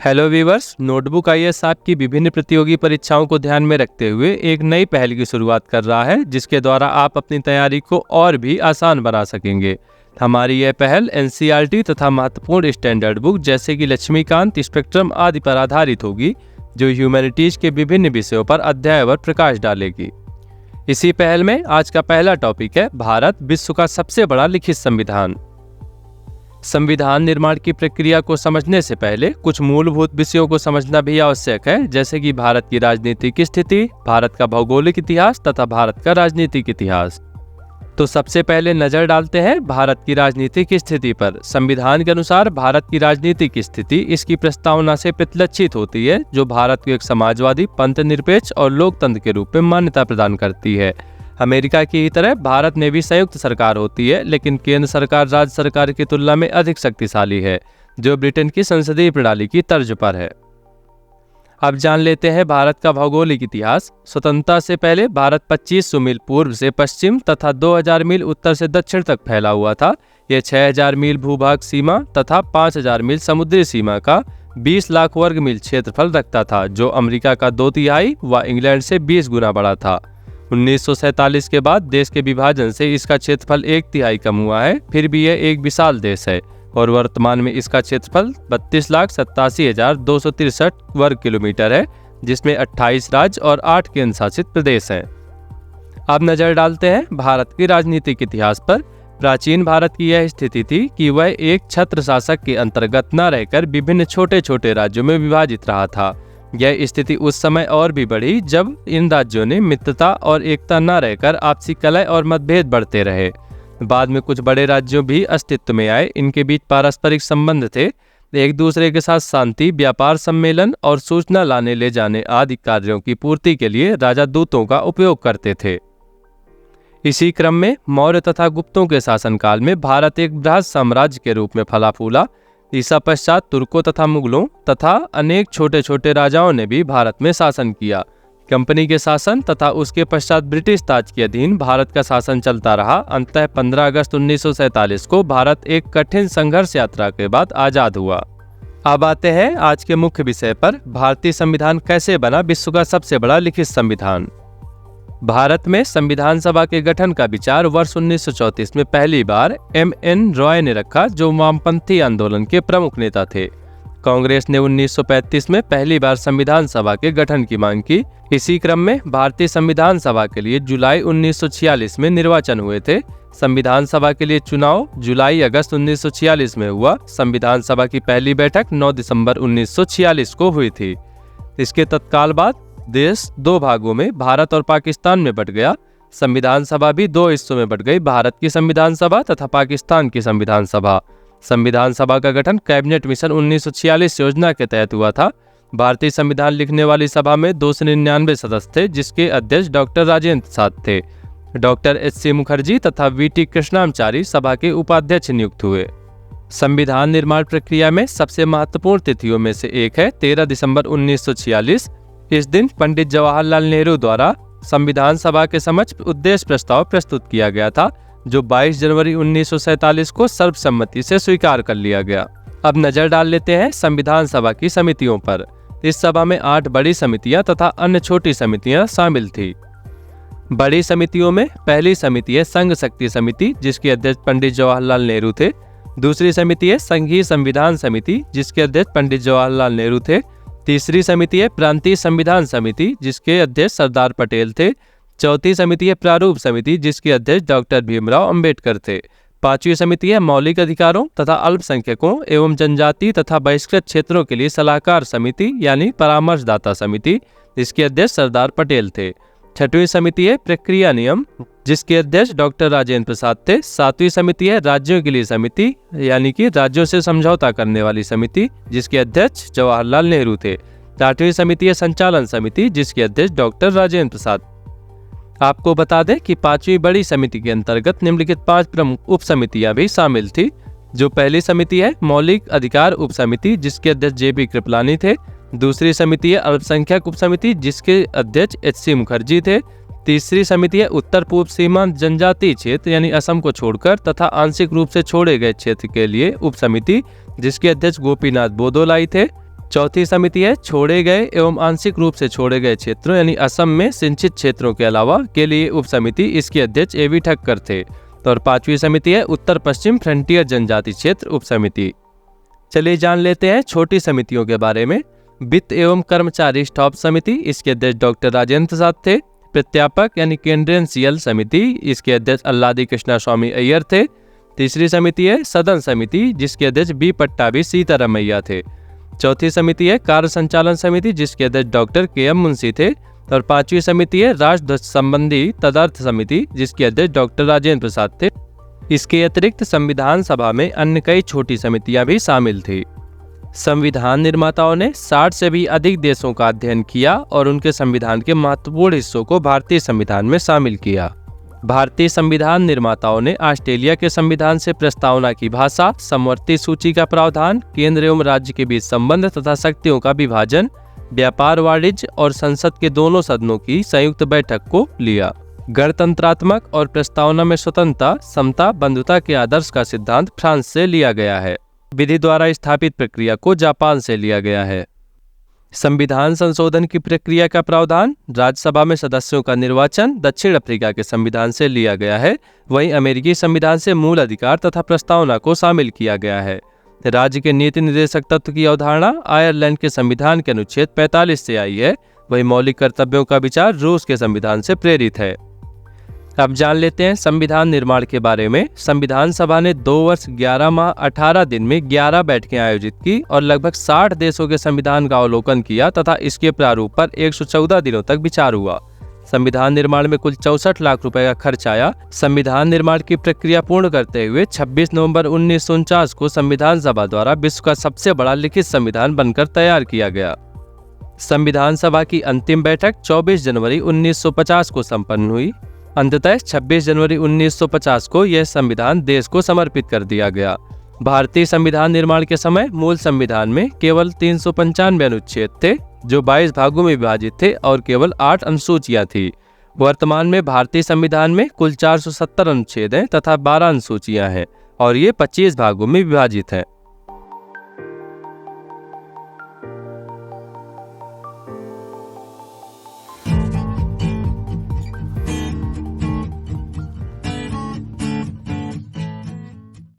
Hello viewers, notebook IAS आपकी विभिन्न प्रतियोगी परीक्षाओं को ध्यान में रखते हुए एक नई पहल की शुरुआत कर रहा है, जिसके द्वारा आप अपनी तैयारी को और भी आसान बना सकेंगे। हमारी यह पहल एनसीईआरटी तथा महत्वपूर्ण स्टैंडर्ड बुक जैसे कि लक्ष्मीकांत, स्पेक्ट्रम आदि पर आधारित होगी, जो ह्यूमैनिटीज के विभिन्न विषयों पर अध्यायवर प्रकाश डालेगी। इसी पहल में आज का पहला टॉपिक है भारत, विश्व का सबसे बड़ा लिखित संविधान। संविधान निर्माण की प्रक्रिया को समझने से पहले कुछ मूलभूत विषयों को समझना भी आवश्यक है, जैसे कि भारत की राजनीतिक स्थिति, भारत का भौगोलिक इतिहास तथा भारत का राजनीतिक इतिहास। तो सबसे पहले नजर डालते हैं भारत की राजनीतिक स्थिति पर। संविधान के अनुसार भारत की राजनीतिक स्थिति इसकी प्रस्तावना से प्रतिलक्षित होती है, जो भारत को एक समाजवादी, पंथ निरपेक्ष और लोकतंत्र के रूप में मान्यता प्रदान करती है। अमेरिका की तरह भारत में भी संयुक्त सरकार होती है, लेकिन केंद्र सरकार राज्य सरकार की तुलना में अधिक शक्तिशाली है, जो ब्रिटेन की संसदीय प्रणाली की तर्ज पर है। अब जान लेते हैं भारत का भौगोलिक इतिहास। स्वतंत्रता से पहले भारत 2500 मील पूर्व से पश्चिम तथा 2000 मील उत्तर से दक्षिण तक फैला हुआ था। यह 6000 मील भूभाग सीमा तथा 5000 मील समुद्री सीमा का 20 लाख वर्ग मील क्षेत्रफल रखता था, जो अमेरिका का 2/3 व इंग्लैंड से 20 गुना बड़ा था। 1947 के बाद देश के विभाजन से इसका क्षेत्रफल 1/3 कम हुआ है, फिर भी यह एक विशाल देश है और वर्तमान में इसका क्षेत्रफल 32,87,263 वर्ग किलोमीटर है, जिसमें 28 राज्य और 8 केंद्र शासित प्रदेश हैं। अब नजर डालते हैं भारत के राजनीतिक इतिहास पर। प्राचीन भारत की यह स्थिति थी कि वह एक छत्र शासक के अंतर्गत न रहकर विभिन्न छोटे छोटे राज्यों में विभाजित रहा था। यह स्थिति उस समय और भी बढ़ी जब इन राज्यों ने मित्रता और एकता न रहकर आपसी कलह और मतभेद बढ़ते रहे। बाद में कुछ बड़े राज्यों भी अस्तित्व में आए। इनके बीच पारस्परिक संबंध थे, एक दूसरे के साथ शांति, व्यापार, सम्मेलन और सूचना लाने ले जाने आदि कार्यों की पूर्ति के लिए राजा दूतों का उपयोग करते थे। इसी क्रम में मौर्य तथा गुप्तों के शासनकाल में भारत एक बृहद साम्राज्य के रूप में फला फूला। ईसा पश्चात तुर्कों तथा मुगलों तथा अनेक छोटे छोटे राजाओं ने भी भारत में शासन किया। कंपनी के शासन तथा उसके पश्चात ब्रिटिश ताज के अधीन भारत का शासन चलता रहा। अंततः 15 अगस्त 1947 को भारत एक कठिन संघर्ष यात्रा के बाद आजाद हुआ। अब आते हैं आज के मुख्य विषय पर। भारतीय संविधान कैसे बना विश्व का सबसे बड़ा लिखित संविधान। भारत में संविधान सभा के गठन का विचार वर्ष 1934 में पहली बार M.N. रॉय ने रखा, जो वामपंथी आंदोलन के प्रमुख नेता थे। कांग्रेस ने 1935 में पहली बार संविधान सभा के गठन की मांग की। इसी क्रम में भारतीय संविधान सभा के लिए जुलाई 1946 में निर्वाचन हुए थे। संविधान सभा के लिए चुनाव जुलाई अगस्त 1946 में हुआ। संविधान सभा की पहली बैठक 9 दिसंबर 1946 को हुई थी। इसके तत्काल बाद देश 2 भागों में, भारत और पाकिस्तान में बंट गया। संविधान सभा भी 2 हिस्सों में बंट गई, भारत की संविधान सभा तथा पाकिस्तान की संविधान सभा। संविधान सभा का गठन कैबिनेट मिशन 1946 योजना के तहत हुआ था। भारतीय संविधान लिखने वाली सभा में 299 सदस्य थे, जिसके अध्यक्ष डॉक्टर राजेंद्र प्रसाद थे। Doctor H.C. मुखर्जी तथा V.T. कृष्णाचारी सभा के उपाध्यक्ष नियुक्त हुए। संविधान निर्माण प्रक्रिया में सबसे महत्वपूर्ण तिथियों में से एक है 13 दिसंबर 1946। इस दिन पंडित जवाहरलाल नेहरू द्वारा संविधान सभा के समक्ष उद्देश्य प्रस्ताव प्रस्तुत किया गया था, जो 22 जनवरी 1947 को सर्वसम्मति से स्वीकार कर लिया गया। अब नजर डाल लेते हैं संविधान सभा की समितियों पर। इस सभा में 8 बड़ी समितियां तथा अन्य छोटी समितियां शामिल थी। बड़ी समितियों में पहली समिति है संघ शक्ति समिति, जिसके अध्यक्ष पंडित जवाहरलाल नेहरू थे। दूसरी समिति है संघीय संविधान समिति, जिसके अध्यक्ष पंडित जवाहरलाल नेहरू थे। तीसरी समिति है प्रांतीय संविधान समिति, जिसके अध्यक्ष सरदार पटेल थे। चौथी समिति है प्रारूप समिति, जिसके अध्यक्ष डॉक्टर भीमराव अंबेडकर थे। पांचवी समिति है मौलिक अधिकारों तथा अल्पसंख्यकों एवं जनजाति तथा बहिष्कृत क्षेत्रों के लिए सलाहकार समिति यानी परामर्शदाता समिति, जिसके अध्यक्ष सरदार पटेल थे। छठवीं समिति है प्रक्रिया नियम, जिसके अध्यक्ष डॉक्टर राजेंद्र प्रसाद थे। सातवीं समिति है राज्यों के लिए समिति यानी कि राज्यों से समझौता करने वाली समिति, जिसके अध्यक्ष जवाहरलाल नेहरू थे। आठवीं समिति है संचालन समिति, जिसके अध्यक्ष डॉक्टर राजेंद्र प्रसाद। आपको बता दें कि 5वीं बड़ी समिति के अंतर्गत निम्नलिखित 5 प्रमुख उप समितियां भी शामिल थी। जो पहली समिति है मौलिक अधिकार उप समिति, जिसके अध्यक्ष J.B. कृपलानी थे। दूसरी समिति है अल्पसंख्यक उप समिति, जिसके अध्यक्ष H.C. मुखर्जी थे। तीसरी समिति है उत्तर पूर्व सीमांत जनजातीय क्षेत्र यानी असम को छोड़कर तथा आंशिक रूप से छोड़े गए क्षेत्र के लिए उप समिति, जिसके अध्यक्ष गोपीनाथ बोदोलाई थे। चौथी समिति है छोड़े गए एवं आंशिक रूप से छोड़े गए क्षेत्रों यानी असम में सिंचित क्षेत्रों के अलावा के लिए उप समिति, इसके अध्यक्ष एवी ठक्कर थे। और पांचवी समिति है उत्तर पश्चिम फ्रंटियर जनजाति क्षेत्र उप समिति। चलिए जान लेते हैं छोटी समितियों के बारे में। वित्त एवं कर्मचारी स्टाफ समिति, इसके अध्यक्ष डॉक्टर राजेंद्र प्रसाद थे। प्रत्यापक यानी केंद्रीय समिति, इसके अध्यक्ष अल्लादी कृष्णा स्वामी अय्यर थे। तीसरी समिति है सदन समिति, जिसके अध्यक्ष बी पट्टाभी सीतारामैया थे। चौथी समिति है कार्य संचालन समिति, जिसके अध्यक्ष डॉक्टर के.एम. मुंशी थे। और पांचवी समिति है राष्ट्रध्वज संबंधी तदर्थ समिति, जिसके अध्यक्ष डॉक्टर राजेंद्र प्रसाद थे। इसके अतिरिक्त संविधान सभा में अन्य कई छोटी समितियां भी शामिल थी। संविधान निर्माताओं ने 60 से भी अधिक देशों का अध्ययन किया और उनके संविधान के महत्वपूर्ण हिस्सों को भारतीय संविधान में शामिल किया। भारतीय संविधान निर्माताओं ने ऑस्ट्रेलिया के संविधान से प्रस्तावना की भाषा, समवर्ती सूची का प्रावधान, केंद्र एवं राज्य के बीच संबंध तथा शक्तियों का विभाजन, व्यापार, वाणिज्य और संसद के दोनों सदनों की संयुक्त बैठक को लिया। गणतंत्रात्मक और प्रस्तावना में स्वतंत्रता, समता, बंधुता के आदर्श का सिद्धांत फ्रांस से लिया गया है। विधि द्वारा स्थापित प्रक्रिया को जापान से लिया गया है। संविधान संशोधन की प्रक्रिया का प्रावधान, राज्यसभा में सदस्यों का निर्वाचन दक्षिण अफ्रीका के संविधान से लिया गया है। वहीं अमेरिकी संविधान से मूल अधिकार तथा प्रस्तावना को शामिल किया गया है। राज्य के नीति निर्देशक तत्व की अवधारणा आयरलैंड के संविधान के अनुच्छेद 45 से आई है। वहीं मौलिक कर्तव्यों का विचार रूस के संविधान से प्रेरित है। अब जान लेते हैं संविधान निर्माण के बारे में। संविधान सभा ने 2 वर्ष 11 माह 18 दिन में 11 बैठकें आयोजित की और लगभग 60 देशों के संविधान का अवलोकन किया तथा इसके प्रारूप पर 114 दिनों तक विचार हुआ। संविधान निर्माण में कुल 64 लाख रुपए का खर्च आया। संविधान निर्माण की प्रक्रिया पूर्ण करते हुए 26 नवंबर 1949 को संविधान सभा द्वारा विश्व का सबसे बड़ा लिखित संविधान बनकर तैयार किया गया। संविधान सभा की अंतिम बैठक 24 जनवरी 1950 को संपन्न हुई। अंततः 26 जनवरी 1950 को यह संविधान देश को समर्पित कर दिया गया। भारतीय संविधान निर्माण के समय मूल संविधान में केवल 395 अनुच्छेद थे, जो 22 भागों में विभाजित थे और केवल 8 अनुसूचियां थी। वर्तमान में भारतीय संविधान में कुल 470 अनुच्छेद हैं तथा 12 अनुसूचियां हैं और ये 25 भागों में विभाजित हैं।